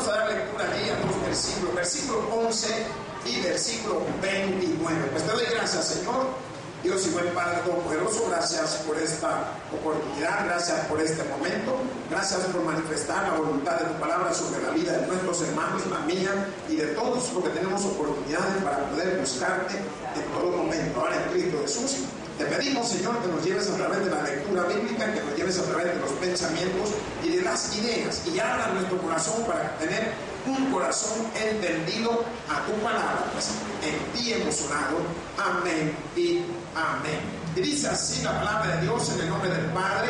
vamos a dar lectura allí a dos versículos, versículo 11 y versículo 29. Pues te doy gracias, Señor, Dios y buen Padre Todopoderoso, gracias por esta oportunidad, gracias por este momento, gracias por manifestar la voluntad de tu palabra sobre la vida de nuestros hermanos, la mía y de todos, porque tenemos oportunidades para poder buscarte en todo momento. Ahora en Cristo Jesús, te pedimos, Señor, que nos lleves a través de la lectura bíblica, que nos lleves a través de los pensamientos y de las ideas, y abra nuestro corazón para tener un corazón entendido a tu palabra, pues en ti hemos orado. Amén y amén. Y dice así la palabra de Dios, en el nombre del Padre,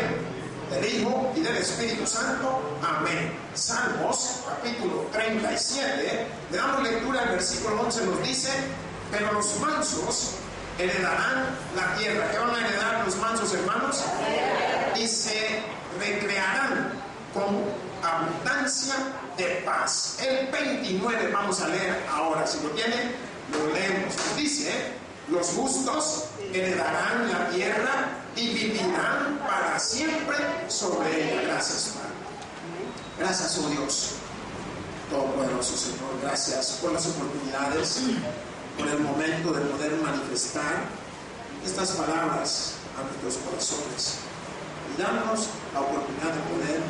del Hijo y del Espíritu Santo. Amén. Salmos, capítulo 37, le damos lectura al versículo 11, nos dice: pero los mansos heredarán la tierra. ¿Qué van a heredar los mansos, hermanos? Y se recrearán con abundancia de paz. El 29 vamos a leer ahora. Si lo tienen, lo leemos. Dice: los justos heredarán la tierra y vivirán para siempre sobre ella. Gracias, Padre. Gracias, oh Dios Todopoderoso, Señor. Gracias por las oportunidades, por el momento de poder manifestar estas palabras a nuestros corazones y darnos la oportunidad de poder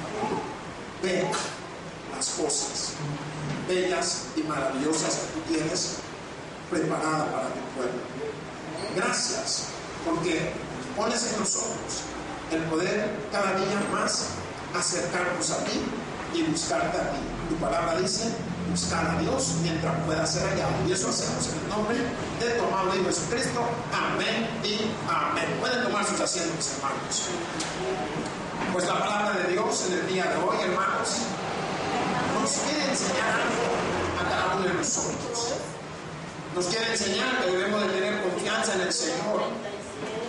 ver las cosas bellas y maravillosas que tú tienes preparadas para tu pueblo. Gracias porque pones en nosotros el poder cada día más acercarnos a ti y buscarte a ti. Tu palabra dice: buscar a Dios mientras pueda ser hallado. Y eso hacemos en el nombre de tu amado Hijo Jesucristo. Amén y amén. Pueden tomar sus asientos, hermanos. Pues la palabra de Dios en el día de hoy, hermanos, nos quiere enseñar algo a cada uno de nosotros. Nos quiere enseñar que debemos de tener confianza en el Señor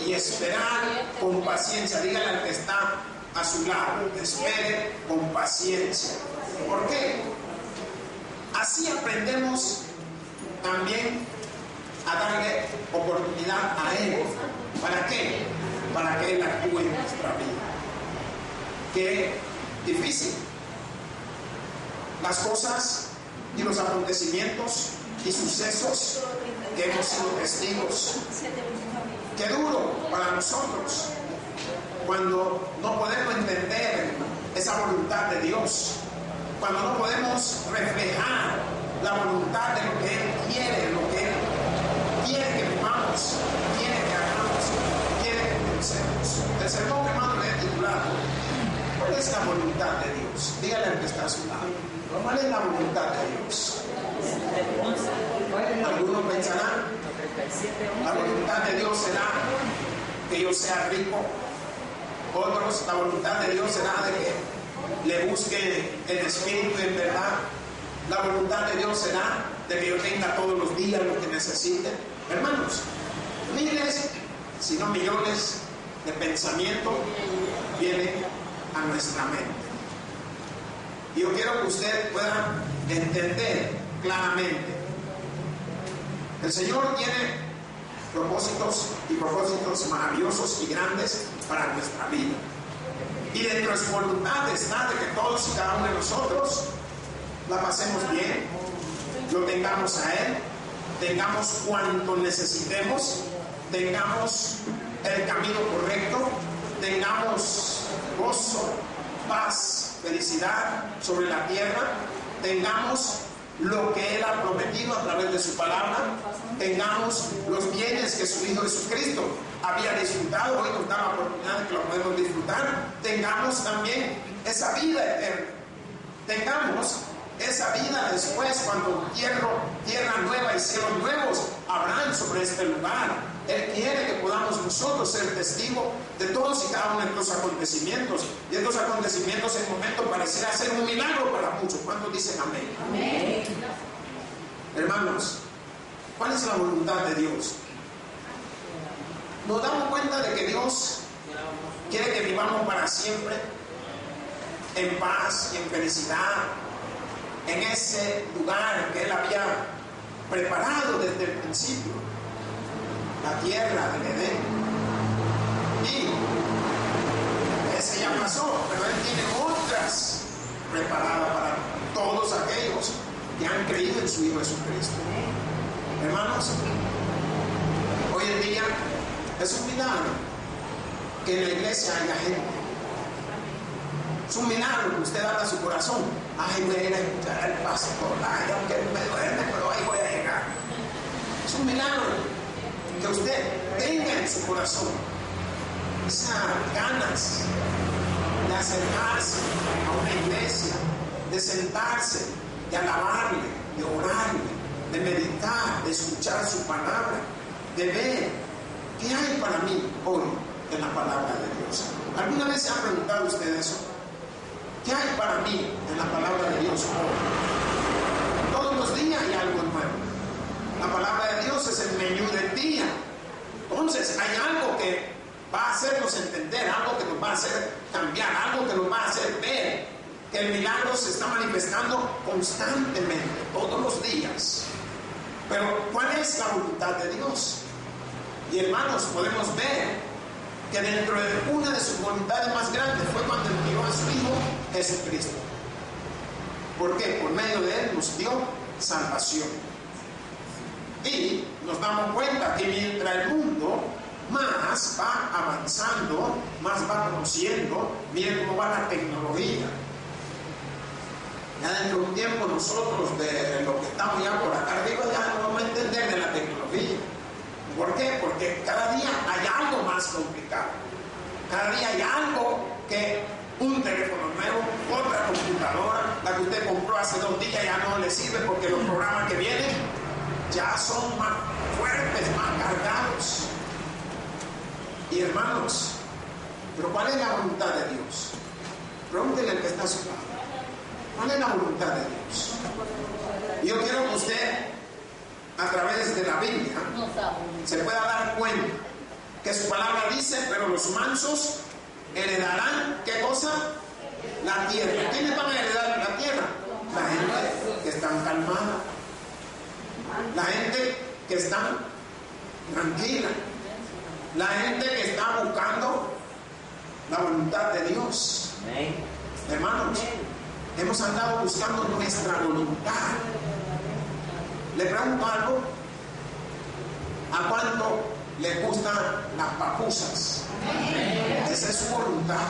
y esperar con paciencia. Dígale al que está a su lado: espere con paciencia. ¿Por qué? Así aprendemos también a darle oportunidad a Él. ¿Para qué? Para que Él actúe en nuestra vida. Qué difícil. Las cosas y los acontecimientos y sucesos que hemos sido testigos. Qué duro para nosotros cuando no podemos entender esa voluntad de Dios, cuando no podemos reflejar la voluntad de lo que Él quiere, lo que Él quiere que vivamos, quiere que hagamos, quiere que pensemos. El sermón, hermano, le he titulado: ¿cuál es la voluntad de Dios? Dígale al que está a su lado: ¿cuál es la voluntad de Dios? Algunos pensarán: la voluntad de Dios será que yo sea rico. Otros, la voluntad de Dios será de que le busque el Espíritu en verdad. La voluntad de Dios será de que yo tenga todos los días lo que necesite. Hermanos, miles, si no millones de pensamientos vienen a nuestra mente. Y yo quiero que usted pueda entender claramente: el Señor tiene propósitos y propósitos maravillosos y grandes para nuestra vida. Y dentro de su voluntad está de que todos y cada uno de nosotros la pasemos bien, lo tengamos a Él, tengamos cuanto necesitemos, tengamos el camino correcto, tengamos gozo, paz, felicidad sobre la tierra, tengamos lo que Él ha prometido a través de su palabra, tengamos los bienes que su Hijo Jesucristo había disfrutado, hoy nos da la oportunidad de que lo podemos disfrutar, tengamos también esa vida eterna, tengamos esa vida después cuando tierra nueva y cielos nuevos habrán sobre este lugar. Él quiere que podamos nosotros ser testigos de todos y cada uno de estos acontecimientos. Y estos acontecimientos en momento parecerá ser un milagro para muchos. ¿Cuántos dicen amén? Amén. Hermanos, ¿cuál es la voluntad de Dios? Nos damos cuenta de que Dios quiere que vivamos para siempre en paz y en felicidad, en ese lugar que Él había preparado desde el principio, la tierra del Edén. Y ese ya pasó, pero Él tiene otras preparadas para todos aquellos que han creído en su Hijo Jesucristo. Hermanos, hoy en día es un milagro que en la iglesia haya gente. Es un milagro que usted abra su corazón. Ay, voy a ir a escuchar al pastor. Ay, aunque me duele, pero ahí voy a llegar. Es un milagro que usted tenga en su corazón esas ganas de acercarse a una iglesia, de sentarse, de alabarle, de orarle, de meditar, de escuchar su palabra, de ver qué hay para mí hoy en la palabra de Dios. ¿Alguna vez se ha preguntado usted eso? ¿Qué hay para mí en la palabra de Dios hoy? Todos los días hay algo nuevo. La palabra de Dios es el menú del día. Entonces hay algo que va a hacernos entender, algo que nos va a hacer cambiar, algo que nos va a hacer ver que el milagro se está manifestando constantemente, todos los días. Pero ¿cuál es la voluntad de Dios? Y hermanos, podemos ver que dentro de una de sus voluntades más grandes fue cuando envió a su Hijo Jesucristo. ¿Por qué? Por medio de Él nos dio salvación. Y nos damos cuenta que mientras el mundo más va avanzando, más va conociendo, miren cómo va la tecnología. Ya dentro de un tiempo nosotros, de lo que estamos ya por acá arriba, ya no vamos a entender de la tecnología. ¿Por qué? Porque cada día hay algo más complicado. Cada día hay algo que un teléfono nuevo, otra computadora, la que usted compró hace 2 días ya no le sirve porque los programas que vienen ya son más fuertes, más cargados. Y hermanos, ¿pero cuál es la voluntad de Dios? Pregúntele al que está a su lado. ¿Cuál es la voluntad de Dios? Y yo quiero que usted, a través de la Biblia, se pueda dar cuenta que su palabra dice, pero los mansos heredarán, ¿qué cosa? La tierra. ¿Quiénes van a heredar la tierra? La gente que está calmada, la gente que está tranquila, la gente que está buscando la voluntad de Dios. Hermanos, hemos andado buscando nuestra voluntad. Le pregunto algo: ¿a cuánto le gustan las papusas? Esa es su voluntad.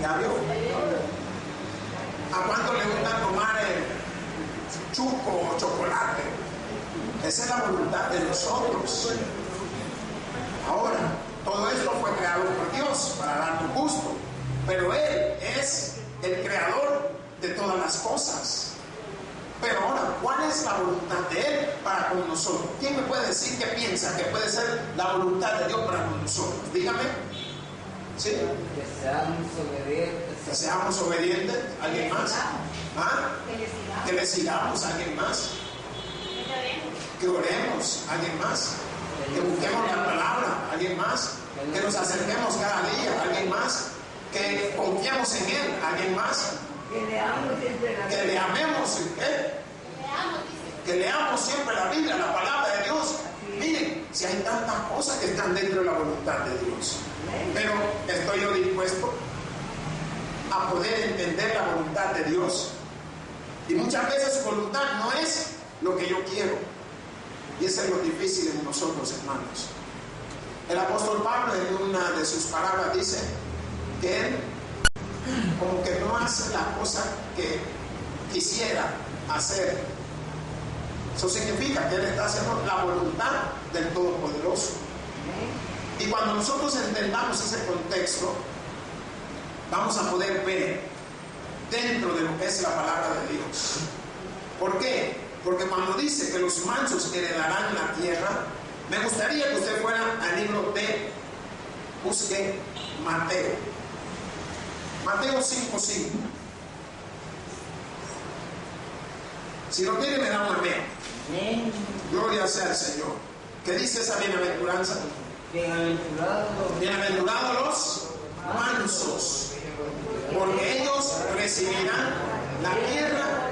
¿Ya vio? ¿A cuánto le gusta tomar el chuco o chocolate? Esa es la voluntad de nosotros. Ahora, todo esto fue creado por Dios para darnos gusto, pero Él es el creador de todas las cosas. Pero ahora, ¿cuál es la voluntad de Él para con nosotros? ¿Quién me puede decir qué piensa que puede ser la voluntad de Dios para con nosotros? Dígame. ¿Sí? Que seamos obedientes. Que seamos obedientes. ¿Alguien más? ¿Ah? Que le sigamos. ¿Alguien más? Que oremos. ¿Alguien más? Que busquemos la palabra. ¿Alguien más? Que nos acerquemos cada día. ¿Alguien más? Que confiemos en Él. ¿Alguien más? Que le amemos. ¿Qué? Que leamos siempre la Biblia, la palabra de Dios. Miren, si hay tantas cosas que están dentro de la voluntad de Dios, pero estoy yo dispuesto a poder entender la voluntad de Dios. Y muchas veces su voluntad no es lo que yo quiero, y eso es lo difícil en nosotros, hermanos. El apóstol Pablo en una de sus palabras dice que él como que no hace la cosa que quisiera hacer. Eso significa que Él está haciendo la voluntad del Todopoderoso. Y cuando nosotros entendamos ese contexto, vamos a poder ver dentro de lo que es la palabra de Dios. ¿Por qué? Porque cuando dice que los mansos heredarán la tierra, me gustaría que usted fuera al libro de, busque Mateo. Mateo 5:5. Si lo tiene, me da un amén. Gloria sea al Señor. ¿Qué dice esa bienaventuranza? Bienaventurados los mansos, porque ellos recibirán la tierra.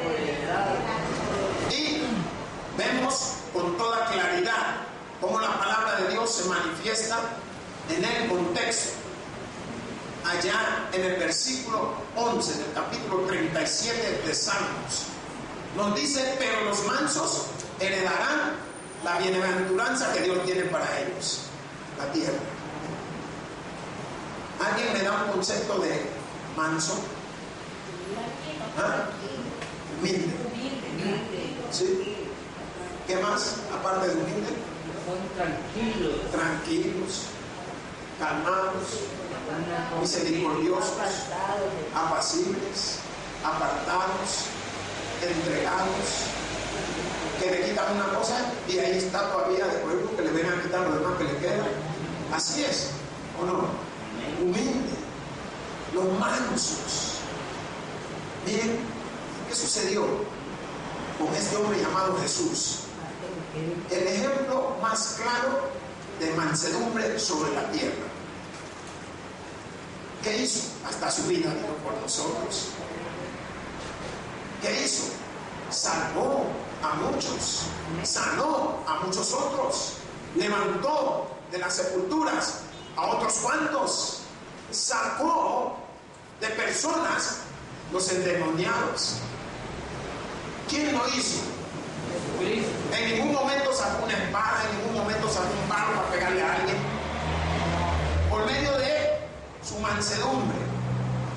Y vemos con toda claridad cómo la palabra de Dios se manifiesta en el contexto. allá en el versículo 11 del capítulo 37 de Salmos, nos dice: pero los mansos heredarán la bienaventuranza que Dios tiene para ellos, la tierra. ¿Alguien me da un concepto de manso? ¿Ah? Humilde. ¿Sí? ¿Qué más aparte de humilde? Son Tranquilos, calmados, misericordiosos, apacibles, apartados, entregados, que le quitan una cosa y ahí está todavía de pueblo que le vengan a quitar lo demás que le queda. Así es, ¿o no? Humilde, los mansos. Miren, ¿qué sucedió con este hombre llamado Jesús? El ejemplo más claro de mansedumbre sobre la tierra. ¿Qué hizo? Hasta su vida dio por nosotros. ¿Qué hizo? Salvó a muchos, sanó a muchos otros, levantó de las sepulturas a otros cuantos, sacó de personas los endemoniados. ¿Quién lo hizo? En ningún momento sacó una espada, en ningún momento sacó un palo para pegarle a alguien. Por medio de su mansedumbre,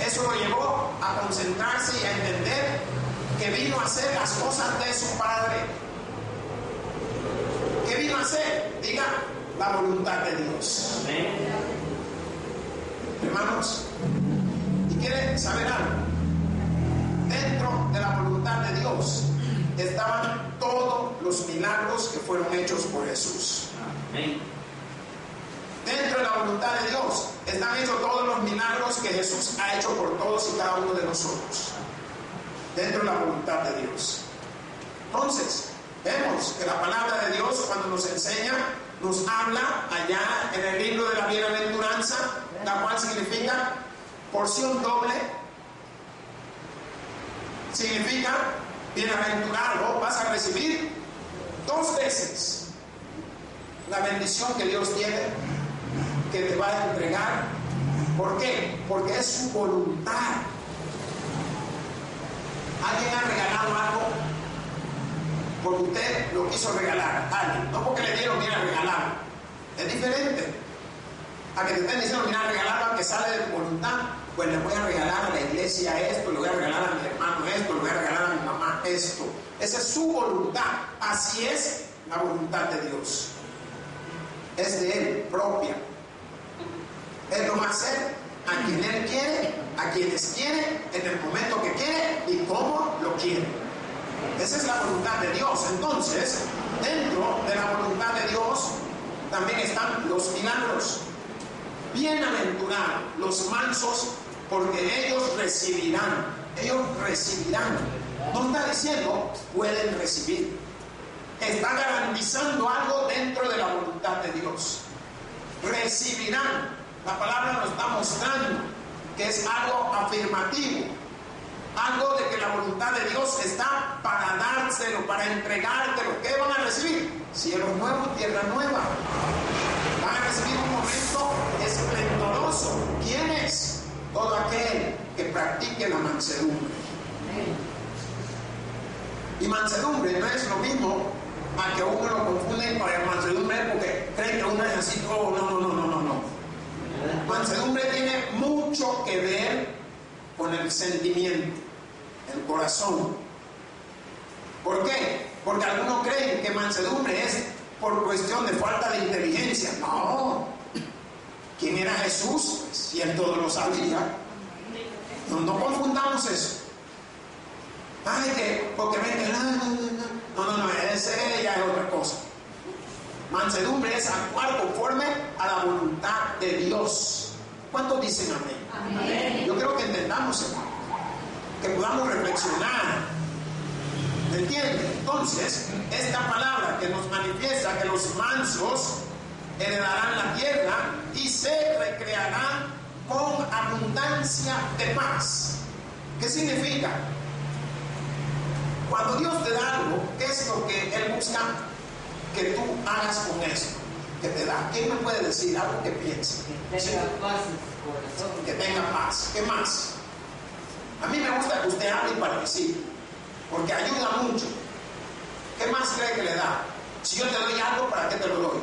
eso lo llevó a concentrarse y a entender que vino a hacer las cosas de su Padre. ¿Qué vino a hacer? Diga, la voluntad de Dios. Amén. Hermanos, ¿y quieren saber algo? Dentro de la voluntad de Dios estaban todos los milagros que fueron hechos por Jesús. Amén. Dentro de la voluntad de Dios están hechos todos los milagros que Jesús ha hecho por todos y cada uno de nosotros. Dentro de la voluntad de Dios. Entonces, vemos que la palabra de Dios, cuando nos enseña, nos habla allá en el libro de la bienaventuranza, la cual significa porción doble. Significa bienaventurado, vas a recibir 2 veces la bendición que Dios tiene, que te va a entregar. ¿Por qué? Porque es su voluntad. ¿Alguien ha regalado algo? Porque usted lo quiso regalar a alguien, no porque le dieron bien a regalar. Es diferente a que te estén diciendo: mira, regalar que sale de tu voluntad. Pues le voy a regalar a la iglesia esto, le voy a regalar a mi hermano esto, le voy a regalar a mi mamá esto. Esa es su voluntad. Así es la voluntad de Dios. Es de Él, propia. Él lo va a hacer a quien Él quiere, a quienes quiere, en el momento que quiere y cómo lo quiere. Esa es la voluntad de Dios. Entonces, dentro de la voluntad de Dios también están los milagros. Bienaventurados los mansos, porque ellos recibirán. Ellos recibirán. No está diciendo pueden recibir. Está garantizando algo dentro de la voluntad de Dios. Recibirán. La palabra nos está mostrando que es algo afirmativo. Algo de que la voluntad de Dios está para dárselo, para entregártelo. ¿Qué van a recibir? Cielos nuevos, tierra nueva. Van a recibir un momento esplendoroso. ¿Quién es? Todo aquel que practique la mansedumbre. Y mansedumbre no es lo mismo a que uno lo confunden con la mansedumbre porque creen que uno es así. Oh, no. Mansedumbre tiene mucho que ver con el sentimiento, el corazón. ¿Por qué? Porque algunos creen que mansedumbre es por cuestión de falta de inteligencia. No. ¿Quién era Jesús? Pues, si Él todo lo sabía. No confundamos eso. Ay, que porque ven, no, ese ya es otra cosa. Mansedumbre es actuar conforme a la voluntad de Dios. ¿Cuántos dicen amén? Amén. Yo creo que entendamos, hermano, que podamos reflexionar. ¿Me entiende? Entonces, esta palabra que nos manifiesta que los mansos heredarán la tierra y se recrearán con abundancia de paz. ¿Qué significa? Cuando Dios te da algo, ¿qué es lo que Él busca que tú hagas con esto que te da? ¿Quién me puede decir algo que piense? Que tenga paz en corazón. Que tenga paz. ¿Qué más? A mí me gusta que usted hable y participe, porque ayuda mucho. ¿Qué más cree que le da? Si yo te doy algo, ¿para qué te lo doy?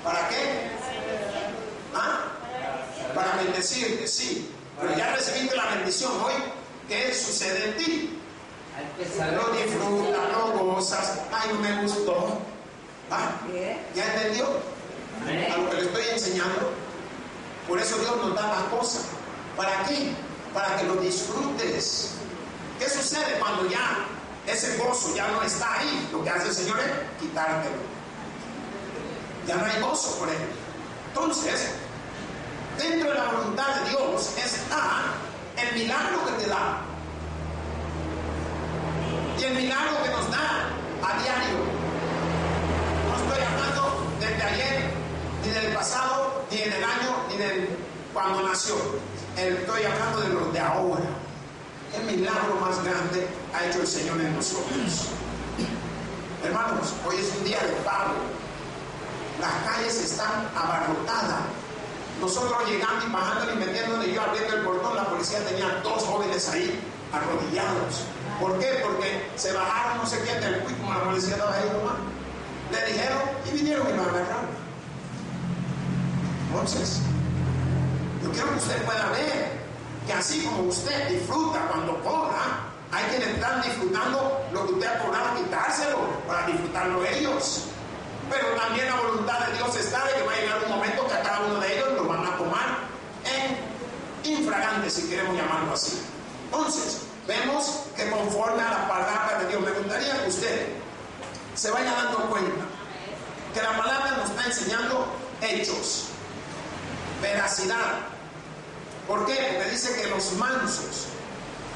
¿Para qué? ¿Ah? Para bendecirte, sí. Pero ya recibiste la bendición hoy. ¿Qué sucede en ti? Lo disfrutas, lo gozas. Ay, no me gustó. ¿Ah? ¿Ya entendió? A lo que le estoy enseñando. Por eso Dios nos da las cosas. ¿Para qué? Para que lo disfrutes. ¿Qué sucede cuando ya ese gozo ya no está ahí? Lo que hace el Señor es quitártelo. Ya no hay gozo por él. Entonces, dentro de la voluntad de Dios está el milagro que te da. Y el milagro que nos da a diario. No estoy hablando desde ayer, ni del pasado, ni en el año, ni del cuando nació. Estoy hablando de los de ahora. El milagro más grande ha hecho el Señor en nosotros. Hermanos, hoy es un día de pago. Las calles están abarrotadas. Nosotros llegando y bajando y metiéndonos, y yo abriendo el portón, la policía tenía 2 jóvenes ahí arrodillados. ¿Por qué? Porque se bajaron no sé quién del cuico, como la policía estaba ahí nomás. Le dijeron y vinieron y lo agarraron. Entonces, yo quiero que usted pueda ver que así como usted disfruta cuando cobra, hay quienes están disfrutando lo que usted ha cobrado, quitárselo para disfrutarlo ellos. Pero también la voluntad de Dios está de que va a llegar un momento que a cada uno de ellos lo van a tomar en infragante, si queremos llamarlo así. Entonces, vemos que conforme a la palabra de Dios, me gustaría que usted se vaya dando cuenta que la palabra nos está enseñando hechos, veracidad. ¿Por qué? Porque dice que los mansos,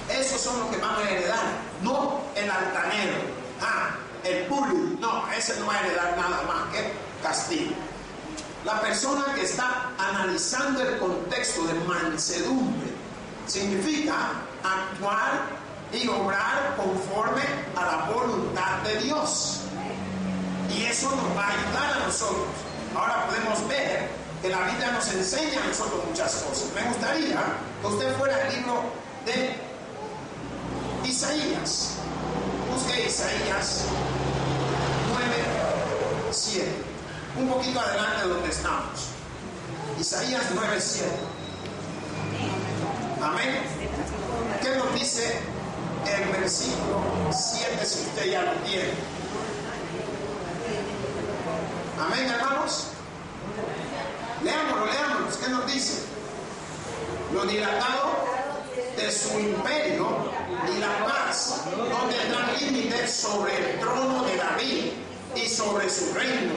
esos son los que van a heredar, no el altanero, el bully, no, ese no va a heredar nada más que castigo. La persona que está analizando el contexto de mansedumbre significa actuar y obrar conforme a la voluntad de Dios. Y eso nos va a ayudar a nosotros. Ahora podemos ver que la Biblia nos enseña a nosotros muchas cosas. Me gustaría que usted fuera al libro de Isaías. Busque Isaías 9:7. Un poquito adelante de donde estamos. Isaías 9:7. Amén. ¿Qué nos dice el versículo 7 si usted ya lo tiene? Amén, hermanos. Leámoslo. ¿Qué nos dice? Lo dilatado de su imperio y la paz no tendrán límite sobre el trono de David y sobre su reino,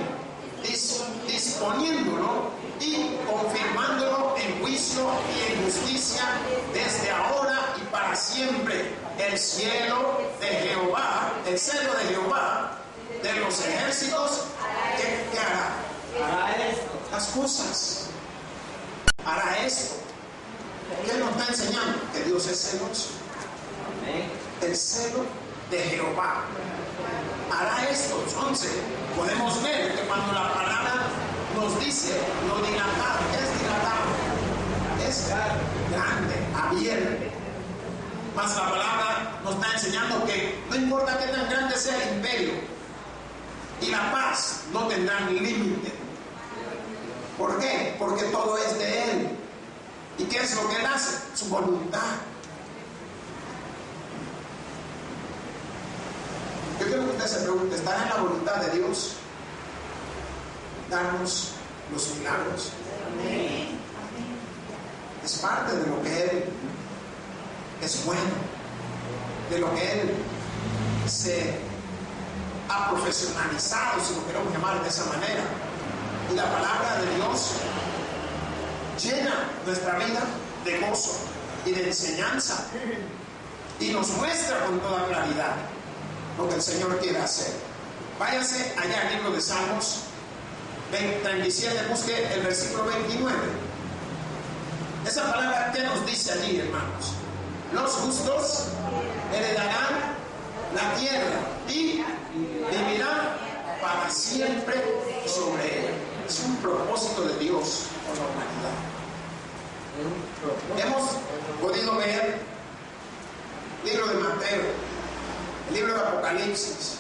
disponiéndolo y confirmándolo en juicio y en justicia desde ahora y para siempre. El cielo de Jehová, el celo de Jehová de los ejércitos, ¿qué hará? Hará esto. Las cosas. Hará esto. ¿Qué nos está enseñando? Que Dios es celoso. Amén. El celo de Jehová hará esto. Entonces, podemos ver que cuando la palabra nos dice lo dilatado, ¿qué es dilatado? Es grande, abierto. Más la palabra nos está enseñando que no importa qué tan grande sea el imperio y la paz, no tendrán límite. ¿Por qué? Porque todo es de Él. ¿Y qué es lo que Él hace? Su voluntad. Yo quiero que usted se pregunte, ¿estará en la voluntad de Dios darnos los milagros? Amén. Es parte de lo que Él es bueno, de lo que Él se ha profesionalizado, si lo queremos llamar de esa manera. Y la palabra de Dios llena nuestra vida de gozo y de enseñanza y nos muestra con toda claridad lo que el Señor quiere hacer. Váyase allá al libro de Salmos 37, busque el versículo 29. Esa palabra, ¿qué nos dice allí, hermanos? Los justos heredarán la tierra y vivirán para siempre sobre él. Es un propósito de Dios por la humanidad. Hemos podido ver el libro de Mateo, el libro de Apocalipsis.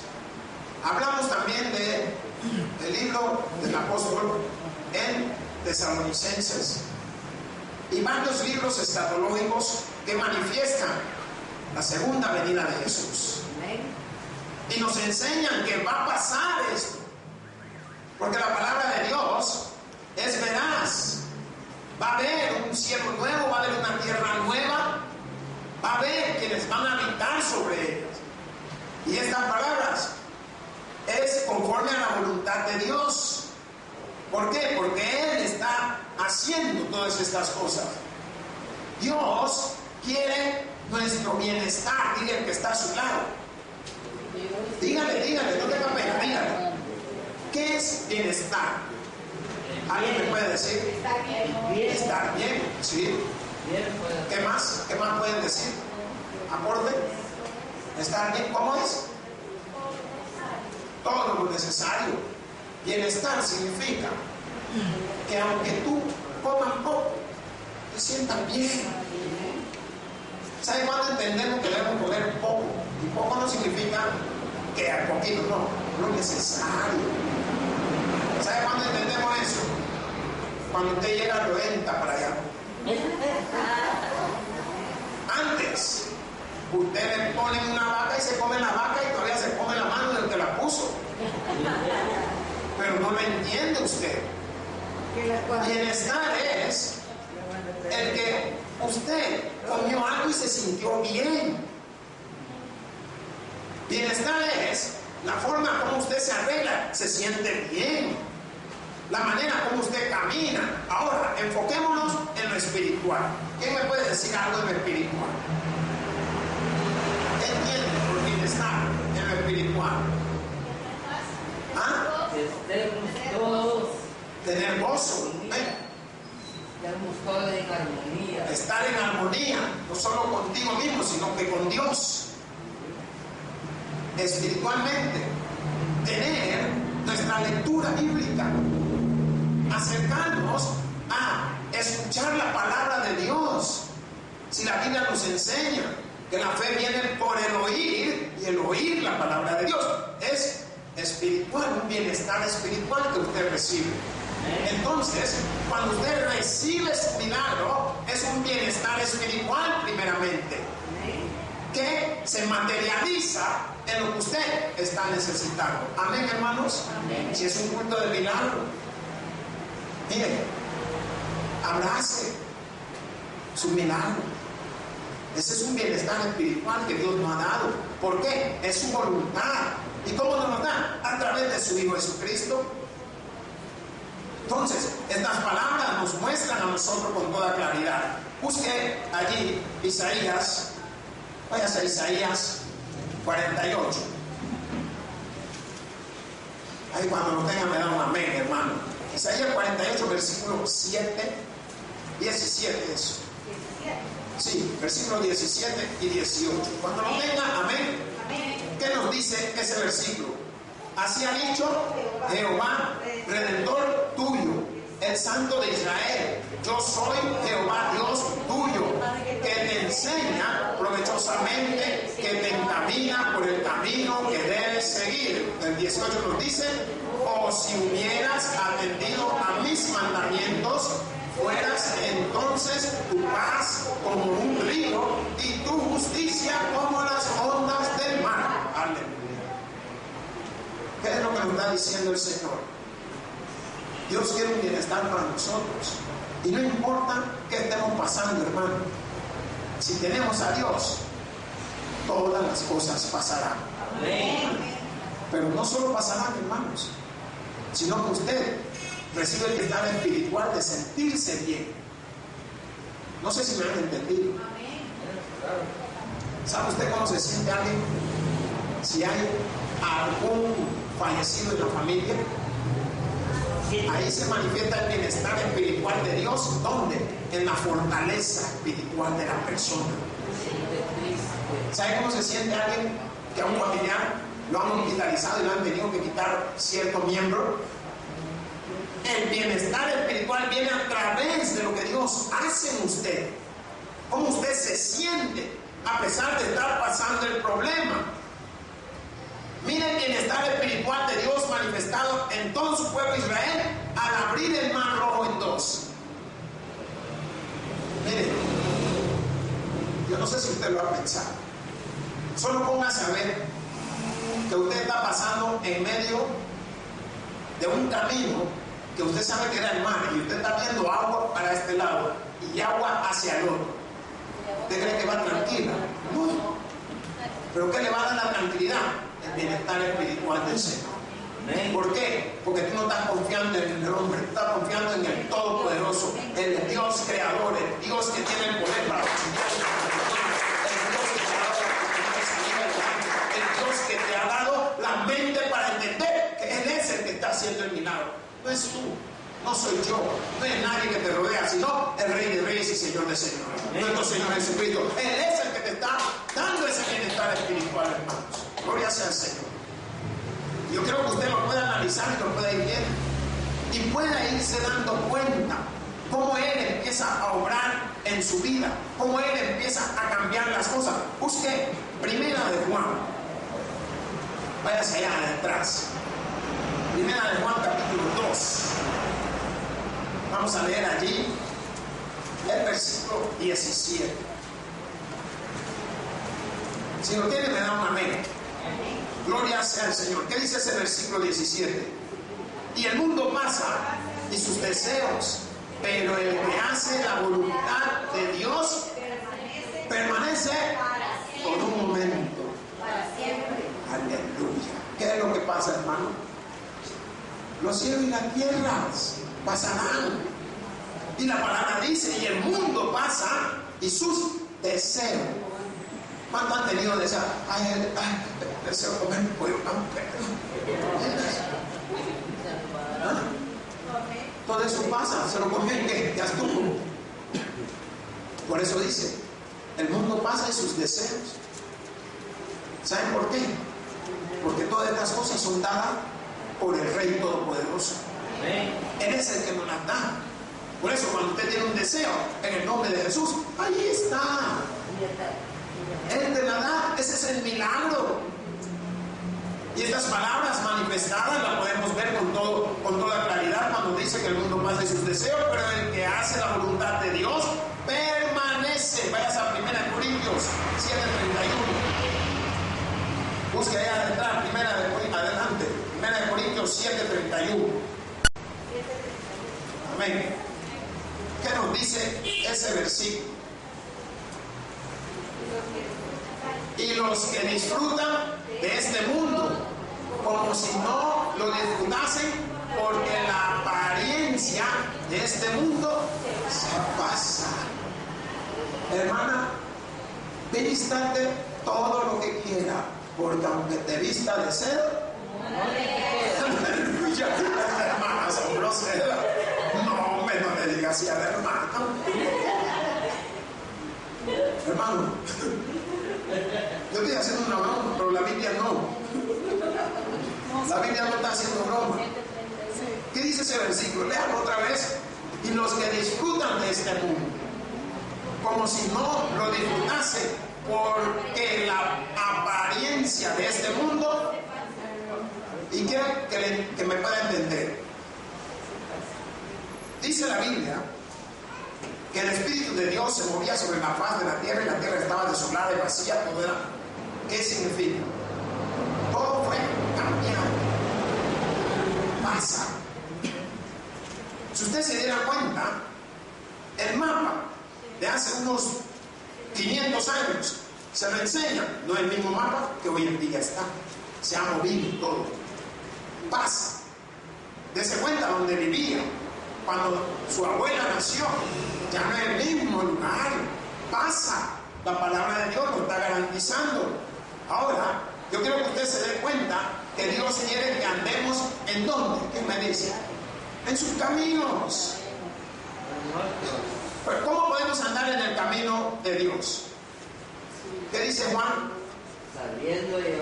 Hablamos también del libro del apóstol en Tesalonicenses y varios libros escatológicos que manifiestan la segunda venida de Jesús. Y nos enseñan que va a pasar esto, porque la palabra de Dios es veraz. Va a haber un cielo nuevo, va a haber una tierra nueva, va a haber quienes van a habitar sobre ellas. Y estas palabras es conforme a la voluntad de Dios. ¿Por qué? Porque Él está haciendo todas estas cosas. Dios quiere nuestro bienestar. Dígale que está a su lado. Dígale, no tenga pena, dígale. ¿Qué es bienestar? ¿Alguien me puede decir? Estar bien, ¿sí? ¿Qué más? ¿Qué más pueden decir? ¿Aporte? ¿Estar bien? ¿Cómo es? Todo lo necesario. Bienestar significa que aunque tú comas poco, te sientas bien. ¿Sabe cuándo entendemos que debemos comer poco? Y poco no significa que a poquito, no, lo necesario. ¿Sabe cuándo entendemos eso? Cuando usted llega a 90 para allá. Antes, usted le pone una vaca y se come la vaca y todavía se come la mano del que la puso. Pero no lo entiende usted. Bienestar es el que usted comió algo y se sintió bien. Bienestar es la forma como usted se arregla, se siente bien. La manera como usted camina. Ahora, enfoquémonos en lo espiritual. ¿Quién me puede decir algo de lo espiritual? ¿Qué entiende por bienestar en lo espiritual? ¿Ah? Tener gozo. Estar en armonía, no solo contigo mismo, sino que con Dios. Espiritualmente, tener nuestra lectura bíblica, acercarnos a escuchar la palabra de Dios. Si la Biblia nos enseña que la fe viene por el oír, y el oír la palabra de Dios es espiritual, un bienestar espiritual que usted recibe. Entonces, cuando usted recibe ese milagro, es un bienestar espiritual primeramente, que se materializa en lo que usted está necesitando. Amén, hermanos. Amén. Si es un culto de milagro, mire, abrace su milagro. Ese es un bienestar espiritual que Dios nos ha dado. ¿Por qué? Es su voluntad. ¿Y cómo nos lo da? A través de su Hijo Jesucristo. Entonces, estas palabras nos muestran a nosotros con toda claridad. Busque allí Isaías, váyase a Isaías 48. Ahí cuando lo tengan me dan un amén, hermano. Isaías 48, versículo 7, 17 eso. Sí, versículo 17 y 18. Cuando lo tengan, amén. ¿Qué nos dice ese versículo? Así ha dicho Jehová, Redentor tuyo, el Santo de Israel. Yo soy Jehová, Dios tuyo, que te enseña provechosamente, que te encamina por el camino que debes seguir. El 18 nos dice: o si hubieras atendido a mis mandamientos, fueras entonces tu paz como un río y tu justicia como las ondas del mar. Aleluya. ¿Qué es lo que nos está diciendo el Señor? Dios quiere un bienestar para nosotros. Y no importa qué estemos pasando, hermano. Si tenemos a Dios, todas las cosas pasarán. Amén. Pero no solo pasarán, hermanos, sino que usted recibe el bienestar espiritual de sentirse bien. No sé si me han entendido. ¿Sabe usted cómo se siente alguien? Si hay algún fallecido en la familia, ahí se manifiesta el bienestar espiritual de Dios. ¿Dónde? En la fortaleza espiritual de la persona. ¿Sabe cómo se siente alguien que a un familiar lo han hospitalizado y le han tenido que quitar cierto miembro? El bienestar espiritual viene a través de lo que Dios hace en usted. Cómo usted se siente a pesar de estar pasando el problema. Mira el bienestar espiritual de Dios manifestado en todo su pueblo Israel al abrir el mar rojo en dos. Mire, yo no sé si usted lo ha pensado. Solo póngase a ver que usted está pasando en medio de un camino que usted sabe que era el mar y usted está viendo agua para este lado y agua hacia el otro. ¿Usted cree que va tranquila? No. ¿Pero qué le va a dar la tranquilidad? El bienestar espiritual del Señor. ¿Por qué? Porque tú no estás confiando en el hombre, tú estás confiando en el Todopoderoso, el Dios creador, el Dios que tiene el poder para el Dios que te ha dado la mente para entender que Él es el que está haciendo el milagro. No es tú, no soy yo, no es nadie que te rodea, sino el Rey de Reyes y Señor de Señores, nuestro Señor Jesucristo. Él es el que te está dando ese bienestar espiritual, hermanos. Gloria sea al Señor. Yo creo que usted lo puede analizar y lo puede ir viendo y pueda irse dando cuenta cómo Él empieza a obrar en su vida, cómo Él empieza a cambiar las cosas. Busque Primera de Juan, váyase allá atrás. Primera de Juan capítulo 2. Vamos a leer allí el versículo 17. Si lo tiene, me da un amén. Gloria sea al Señor. ¿Qué dice ese versículo 17? Y el mundo pasa y sus deseos, pero el que hace la voluntad de Dios permanece por un momento. Aleluya. ¿Qué es lo que pasa, hermano? Los cielos y las tierras pasarán. Y la palabra dice, y el mundo pasa y sus deseos. ¿Cuánto han tenido deseos? Ay, deseo comer pollo campero. ¿Ah? Todo eso pasa, se lo comen, ¿qué? Ya estuvo. Por eso dice, el mundo pasa y sus deseos. ¿Saben por qué? Porque todas estas cosas son dadas por el Rey Todopoderoso. Él es el que nos las da. Por eso cuando usted tiene un deseo en el nombre de Jesús, ahí está. Él te la da, ese es el milagro. Y estas palabras manifestadas las podemos ver con toda claridad cuando dice que el mundo pasa de sus deseos, pero el que hace la voluntad de Dios permanece. Vayas a 1 Corintios 7:31. Busque allá adelante, 1 Corintios 7:31. Amén. ¿Qué nos dice ese versículo? Y los que disfrutan de este mundo como si no lo disfrutasen, porque la apariencia de este mundo se pasa. Hermana, vístate todo lo que quiera, porque aunque te vista de seda, aleluya, hermana asombrosa, no le digas así a la hermana. Hermano, yo estoy haciendo una broma, pero la Biblia no. La Biblia no está haciendo broma. ¿Qué dice ese versículo? Léalo otra vez. Y los que disfrutan de este mundo, como si no lo disfrutase, porque la apariencia de este mundo, y quiero que me pueda entender. Dice la Biblia que el Espíritu de Dios se movía sobre la faz de la tierra y la tierra estaba desolada y vacía, todo era. ¿Qué significa? Todo fue cambiado. Pasa. Si usted se diera cuenta, el mapa de hace unos 500 años se lo enseña. No es el mismo mapa que hoy en día está. Se ha movido todo. Pasa. Dese cuenta donde vivía cuando su abuela nació. Ya no es el mismo lugar. Pasa. La palabra de Dios lo está garantizando. Ahora, yo quiero que usted se dé cuenta que Dios quiere que andemos ¿en dónde? ¿Qué me dice? En sus caminos. Pues, ¿cómo podemos andar en el camino de Dios? ¿Qué dice Juan?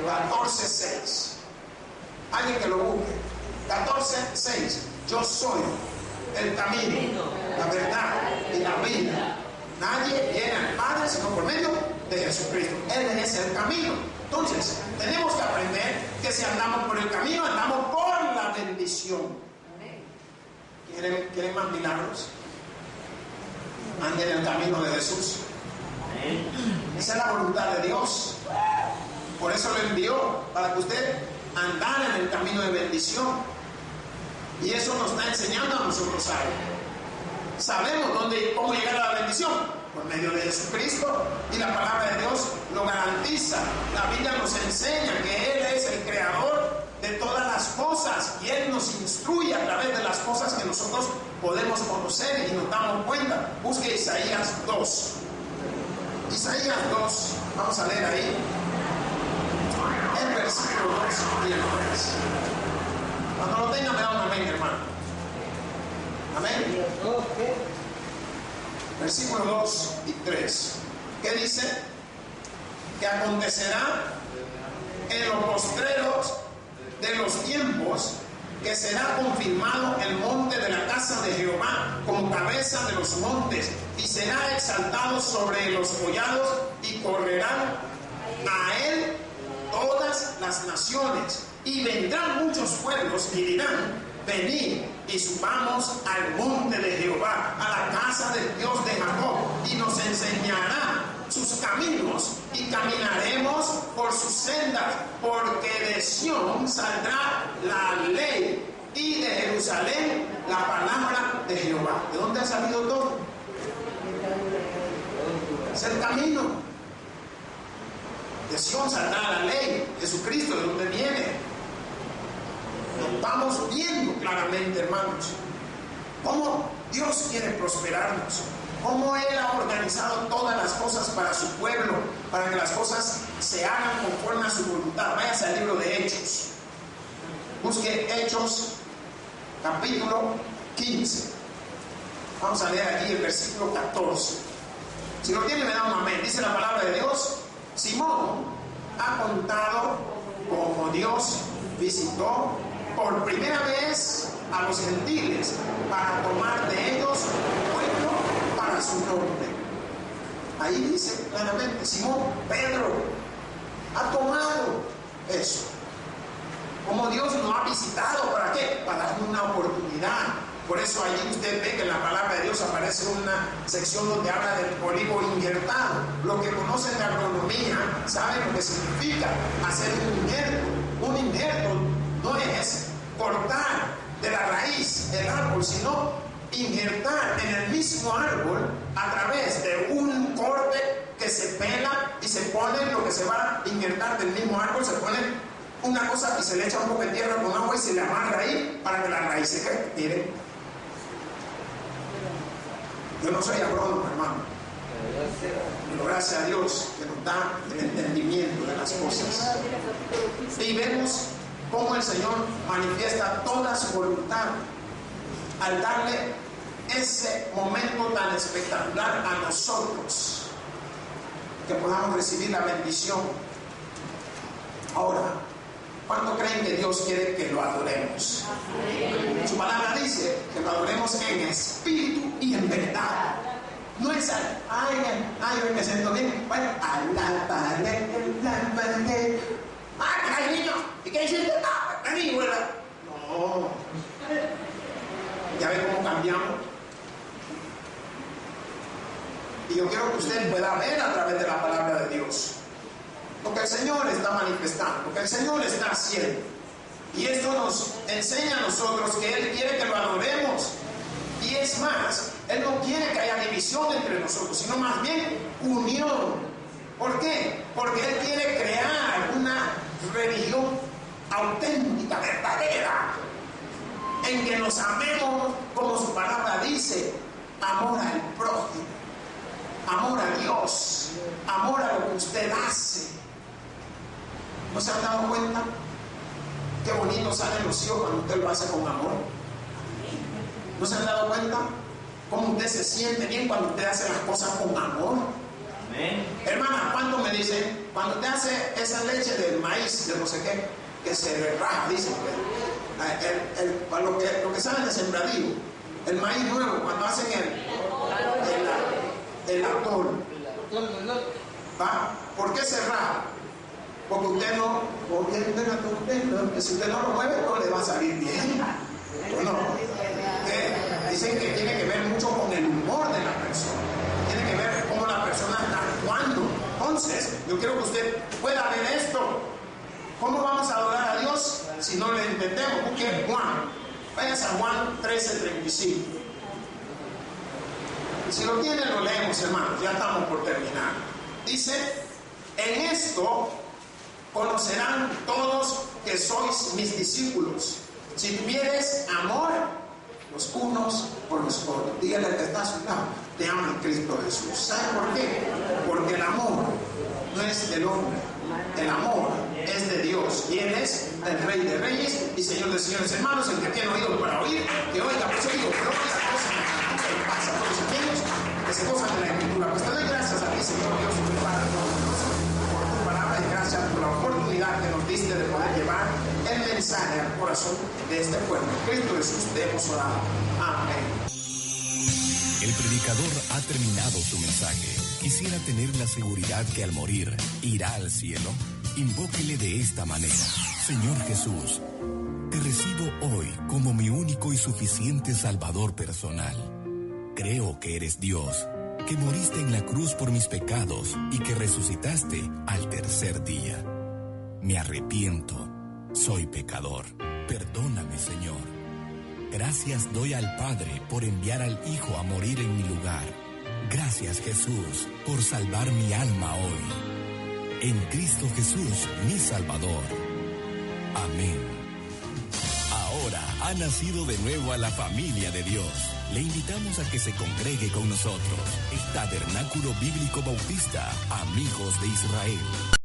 14:6. Alguien que lo busque. 14:6. Yo soy el camino, la verdad y la vida. Nadie viene al Padre sino por medio de Jesucristo. Él es el camino. Entonces, tenemos que aprender que si andamos por el camino, andamos por la bendición. ¿Quieren más milagros? Anden en el camino de Jesús. Esa es la voluntad de Dios. Por eso lo envió, para que usted andara en el camino de bendición. Y eso nos está enseñando a nosotros algo. Sabemos cómo llegar a la bendición por medio de Jesucristo, y la palabra de Dios lo garantiza. La Biblia nos enseña que Él es el creador de todas las cosas y Él nos instruye a través de las cosas que nosotros podemos conocer y nos damos cuenta. Busque Isaías 2. Isaías 2, vamos a leer ahí el versículo 2 y el 3. Cuando lo tenga me da un amén, hermano. Amén. Versículo 2 y 3. ¿Qué dice? Que acontecerá en los postreros de los tiempos que será confirmado el monte de la casa de Jehová como cabeza de los montes, y será exaltado sobre los collados, y correrán a él todas las naciones, y vendrán muchos pueblos y dirán: venid y subamos al monte de Jehová, a la casa del Dios de Jacob, y nos enseñará sus caminos, y caminaremos por sus sendas, porque de Sión saldrá la ley, y de Jerusalén la palabra de Jehová. ¿De dónde ha salido todo? Es el camino. De Sión saldrá la ley. Jesucristo, ¿de dónde viene? Lo estamos viendo claramente, hermanos, cómo Dios quiere prosperarnos, cómo Él ha organizado todas las cosas para su pueblo, para que las cosas se hagan conforme a su voluntad. Váyase al libro de Hechos. Busque Hechos, capítulo 15. Vamos a leer aquí el versículo 14. Si lo tiene, me da un amén. Dice la palabra de Dios: Simón ha contado cómo Dios visitó por primera vez a los gentiles para tomar de ellos pueblo para su nombre. Ahí dice claramente: Simón Pedro ha tomado eso. Como Dios nos ha visitado, ¿para qué? Para darnos una oportunidad. Por eso allí usted ve que en la palabra de Dios aparece una sección donde habla del olivo injertado. Los que conocen de agronomía saben lo que significa hacer un injerto. Un injerto no es cortar de la raíz el árbol, sino injertar en el mismo árbol a través de un corte que se pela y se pone lo que se va a injertar del mismo árbol. Se pone una cosa y se le echa un poco de tierra con agua y se le amarra ahí para que la raíz se quede. Miren, yo no soy agrónomo, hermano, pero gracias a Dios que nos da el entendimiento de las cosas. Y vemos cómo el Señor manifiesta toda su voluntad al darle ese momento tan espectacular a nosotros, que podamos recibir la bendición. Ahora, ¿cuánto creen que Dios quiere que lo adoremos? Su palabra dice que lo adoremos en espíritu y en verdad. No es hoy me siento bien. Bueno, alabaré. ¡Ay, niño! ¿Y qué hiciste? Vení, ¿verdad? No. ¿Ya ve cómo cambiamos? Y yo quiero que usted pueda ver a través de la palabra de Dios lo que el Señor está manifestando, lo que el Señor está haciendo. Y esto nos enseña a nosotros que Él quiere que lo adoremos. Y es más, Él no quiere que haya división entre nosotros, sino más bien unión. ¿Por qué? Porque Él quiere crear una religión auténtica, verdadera, en que nos amemos como su palabra dice: amor al prójimo, amor a Dios, amor a lo que usted hace. ¿No se han dado cuenta qué bonito salen los hijos cuando usted lo hace con amor? ¿No se han dado cuenta cómo usted se siente bien cuando usted hace las cosas con amor? Amén. Hermana, ¿cuánto me dicen? Cuando usted hace esa leche del maíz, de no sé qué, que se le raja, dicen, lo que sale de sembradío, el maíz nuevo, cuando hacen el atol, ¿va? ¿Por qué se raja? Porque usted no orienta la tortilla, que si usted no lo mueve no le va a salir bien. Bueno, dicen que tiene que ver mucho con el humor de la persona, tiene que ver cómo la persona está actuando. Entonces, yo quiero que usted pueda ver esto. ¿Cómo vamos a adorar a Dios si no le entendemos? Busque Juan, váyase a Juan 13:35. Si lo tienen, lo leemos, hermanos, ya estamos por terminar. Dice: en esto conocerán todos que sois mis discípulos, si tuvieres amor los unos por los otros. Dígale al que está a su lado: te amo en Cristo Jesús. ¿Sabe por qué? Porque el amor no es del hombre, el amor es de Dios, y Él es el Rey de Reyes y Señor de Señores. Hermanos, el que tiene oído para oír, que oiga. Por eso digo, gloria a Dios en la paz a todos aquellos que se gozan de la Escritura. Pues te doy gracias a ti, Señor Dios, y Padre Todopoderoso, por tu palabra, y gracias por la oportunidad que nos diste de poder llevar el mensaje al corazón de este pueblo. En Cristo Jesús te hemos orado. Amén. El predicador ha terminado su mensaje. Quisiera tener la seguridad que al morir irá al cielo. Invóquele de esta manera: Señor Jesús, te recibo hoy como mi único y suficiente Salvador personal. Creo que eres Dios, que moriste en la cruz por mis pecados y que resucitaste al tercer día. Me arrepiento, soy pecador. Perdóname, Señor. Gracias doy al Padre por enviar al Hijo a morir en mi lugar. Gracias, Jesús, por salvar mi alma hoy. En Cristo Jesús, mi Salvador. Amén. Ahora ha nacido de nuevo a la familia de Dios. Le invitamos a que se congregue con nosotros. El Tabernáculo Bíblico Bautista, Amigos de Israel.